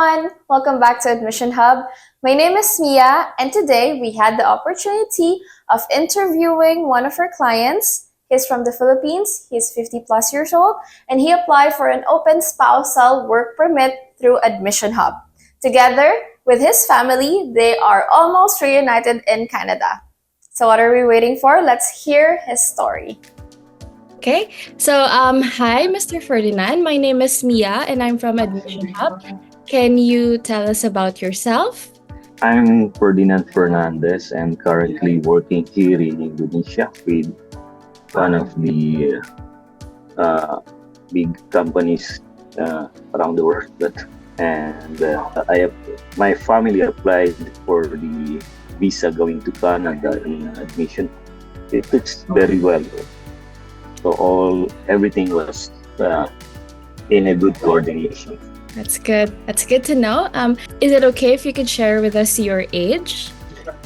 everyone! Welcome back to Admission Hub. My name is Mia, and today we had the opportunity of interviewing one of our clients. He's from the Philippines, he's 50 plus years old, and he applied for an open spousal work permit through Admission Hub. Together with his family, they are almost reunited in Canada. So what are we waiting for? Let's hear his story. Okay, so hi, Mr. Ferdinand. My name is Mia, and I'm from Admission Hub. Can you tell us about yourself? I'm Ferdinand Fernandes and currently working here in Indonesia with one of the big companies around the world. My family applied for the visa going to Canada in admission. It took very well. So everything was in a good coordination. That's good. That's good to know. Is it okay if you could share with us your age?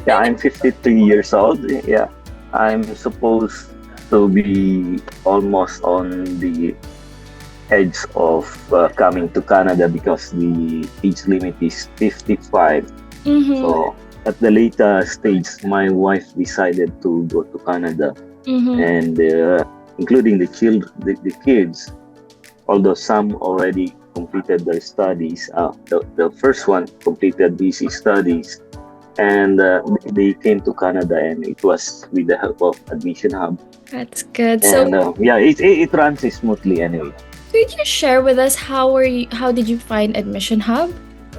Yeah, I'm 53 years old. Yeah, I'm supposed to be almost on the edge of coming to Canada because the age limit is 55. Mm-hmm. So at the later stage, my wife decided to go to Canada, and including the kids, although some already completed their studies. The first one completed BC studies, and they came to Canada, and it was with the help of Admission Hub. That's good. And it runs smoothly anyway. Could you share with us how did you find Admission Hub?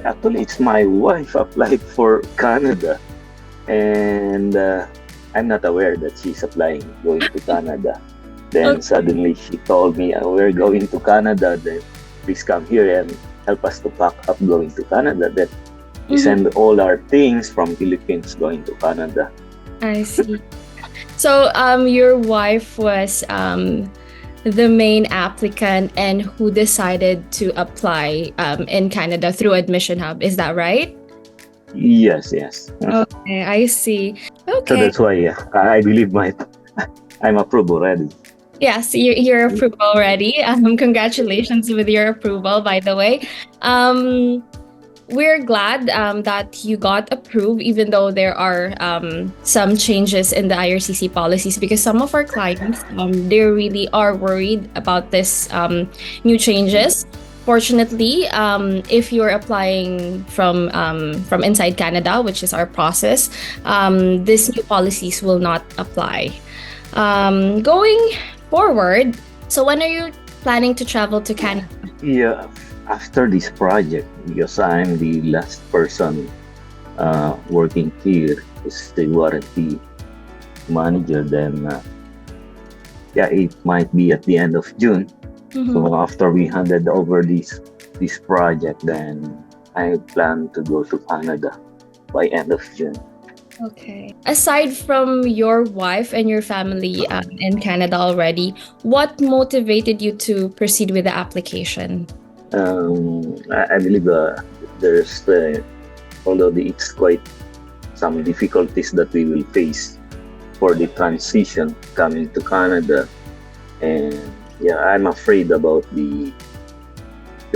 Actually, it's my wife applied for Canada, and I'm not aware that she's applying going to Canada. Then suddenly she told me, we're going to Canada, then please come here and help us to pack up going to Canada. Then we send all our things from Philippines going to Canada. I see. So your wife was the main applicant and who decided to apply in Canada through Admission Hub. Is that right? Yes. Okay, I see. Okay. So that's why I believe I'm approved already. Yes, you're approved already. Congratulations with your approval, by the way. We're glad that you got approved, even though there are some changes in the IRCC policies, because some of our clients, they really are worried about this new changes. Fortunately, if you're applying from inside Canada, which is our process, these new policies will not apply. Going forward, so when are you planning to travel to Canada? Yeah, after this project, because I'm the last person working here as the warranty manager, then it might be at the end of June. So after we handed over this project, then I plan to go to Canada by end of June. Okay. Aside from your wife and your family in Canada already, what motivated you to proceed with the application? I believe there's, although it's quite some difficulties that we will face for the transition coming to Canada, and I'm afraid about the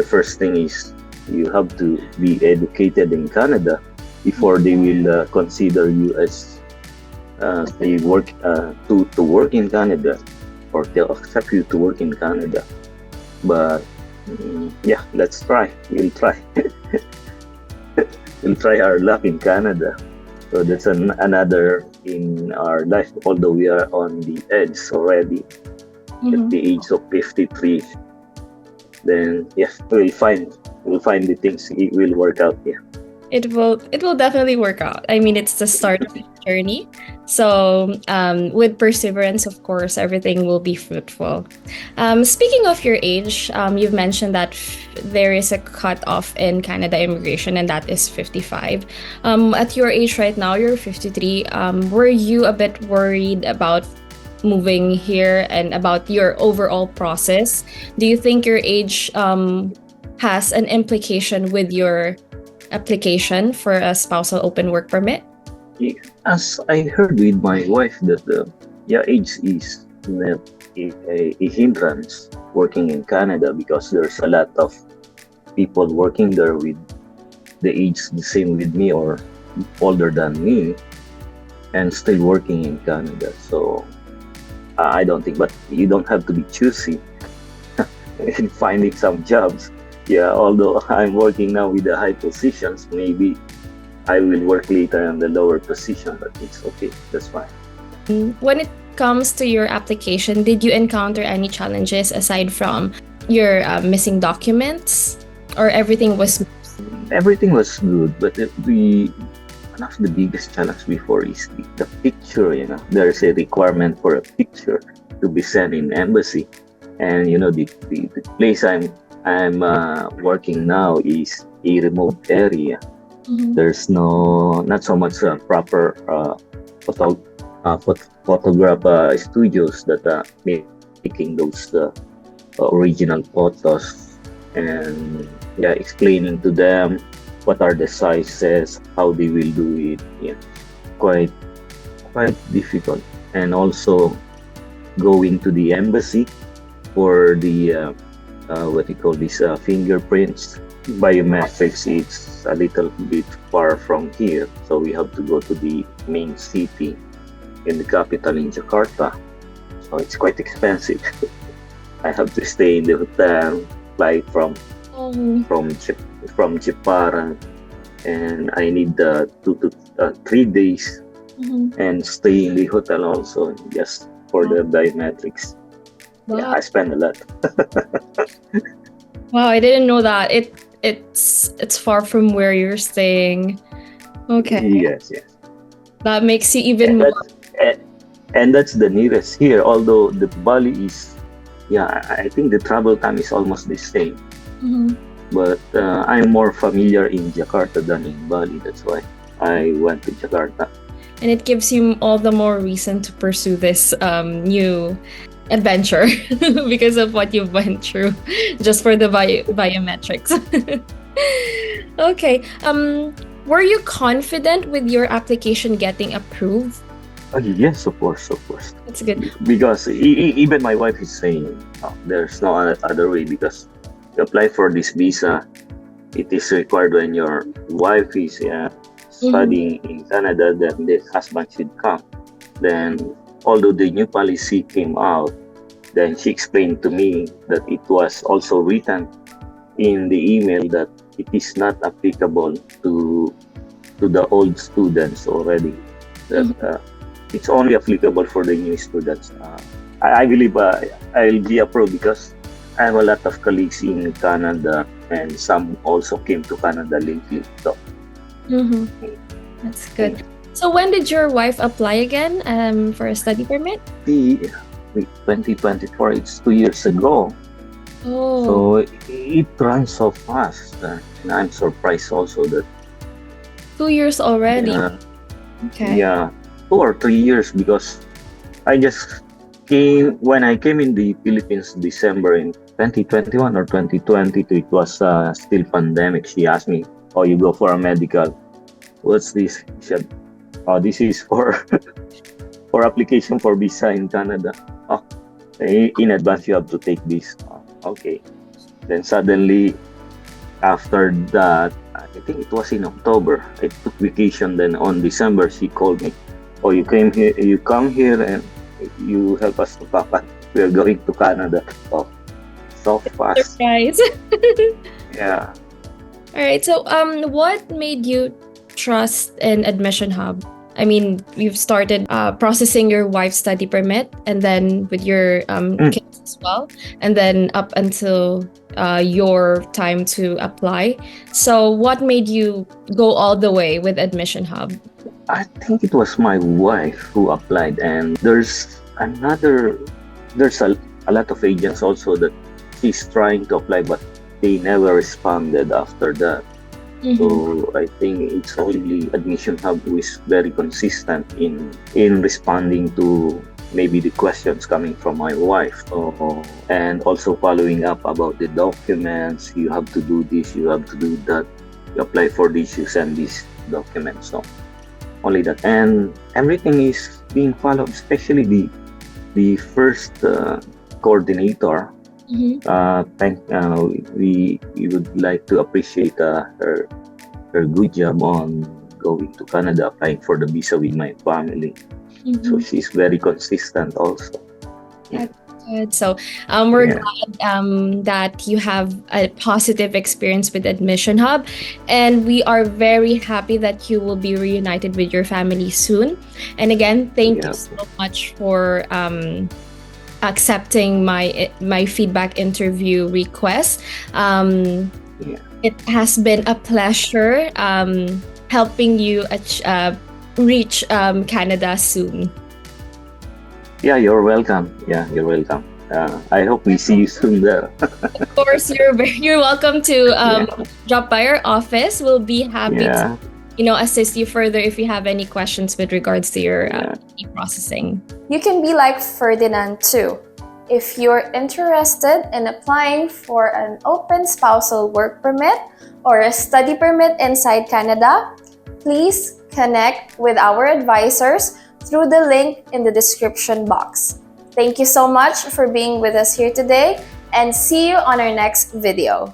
first thing is you have to be educated in Canada before they will consider you as to work in Canada, or they'll accept you to work in Canada. But let's try. We'll try. We'll try our luck in Canada. So that's another in our life. Although we are on the edge already at the age of 53, then we'll find the things. It will work out. It will definitely work out. I mean, it's the start of the journey. So with perseverance, of course, everything will be fruitful. Speaking of your age, you've mentioned that there is a cutoff in Canada immigration, and that is 55. At your age right now, you're 53. Were you a bit worried about moving here and about your overall process? Do you think your age has an implication with your application for a spousal open work permit? As I heard with my wife that age is a hindrance working in Canada, because there's a lot of people working there with the age the same with me or older than me and still working in Canada. So I don't think, but you don't have to be choosy in finding some jobs. Yeah, although I'm working now with the high positions, maybe I will work later on the lower position, but it's okay. That's fine. When it comes to your application, did you encounter any challenges aside from your missing documents, or everything was? Everything was good, but one of the biggest challenge before is the picture. There's a requirement for a picture to be sent in embassy, and the place I'm working now is a remote area. Mhm. There's not so much proper photo, photograph studios that are making those original photos, and yeah, explaining to them what are the sizes, how they will do it. Yeah, quite quite difficult. And also going to the embassy for the what do you call this, fingerprints, biometrics. It's a little bit far from here, so we have to go to the main city in the capital in Jakarta. So it's quite expensive. I have to stay in the hotel, fly Oh. from Jepara, and I need 2 to 3 days Mhm. and stay in the hotel also just for the biometrics. Yeah, Wow. I spend a lot. Wow, I didn't know that. It's far from where you're staying. Okay. Yes, yes. That makes you even And more. that's the nearest here. Although the Bali is, yeah, I think the travel time is almost the same. Mhm. But I'm more familiar in Jakarta than in Bali. That's why I went to Jakarta. And it gives you all the more reason to pursue this new adventure because of what you've went through just for the biometrics. Okay. Were you confident with your application getting approved? Yes, of course, of course. That's good. Because even my wife is saying, oh, there's no other way, because to apply for this visa, it is required when your wife is studying in Canada, then the husband should come. Then, although the new policy came out, then she explained to me that it was also written in the email that it is not applicable to the old students already. That it's only applicable for the new students. I believe I'll be approved because I have a lot of colleagues in Canada, and some also came to Canada lately. So Mm-hmm. That's good. So when did your wife apply again for a study permit? the 2024, it's 2 years ago. Oh. So it runs so fast. And I'm surprised also that 2 years already. Okay. yeah, 2 or 3 years, because I just when I came in the Philippines December in 2021 or 2022, it was still pandemic. She asked me, "Oh, you go for a medical? What's this?" She said, "Oh, this is for for application for visa in Canada. Oh, in advance you have to take this." Oh, okay. Then suddenly, after that, I think it was in October, I took vacation. Then on December, she called me. "Oh, you came here. You come here and you help us to pack up. We are going to Canada." Oh, so fast. Surprise. Yeah. All right. So, what made you trust an admission hub? I mean, you've started processing your wife's study permit, and then with your kids as well, and then up until your time to apply. So, what made you go all the way with admission hub? I think it was my wife who applied, and there's a lot of agents also that she's trying to apply, but they never responded after that. So I think it's only Admission Hub who is very consistent in responding to maybe the questions coming from my wife, and also following up about the documents. You have to do this, you have to do that. You apply for this, you send these documents. So only that, and everything is being followed. Especially the first coordinator. We would like to appreciate her her good job on going to Canada, applying for the visa with my family. So she's very consistent also. That's good. So we're Yeah. glad that you have a positive experience with Admission Hub, and we are very happy that you will be reunited with your family soon. And again, thank you Yeah. so much for accepting my feedback interview request. Yeah. It has been a pleasure helping you reach Canada soon. Yeah, you're welcome. Yeah, you're welcome. I hope we see you soon there. Of course, you're welcome to drop by our office. We'll be happy Yeah. to assist you further if you have any questions with regards to your Yeah. processing. You can be like Ferdinand too. If you're interested in applying for an open spousal work permit or a study permit inside Canada, please connect with our advisors through the link in the description box. Thank you so much for being with us here today, and see you on our next video.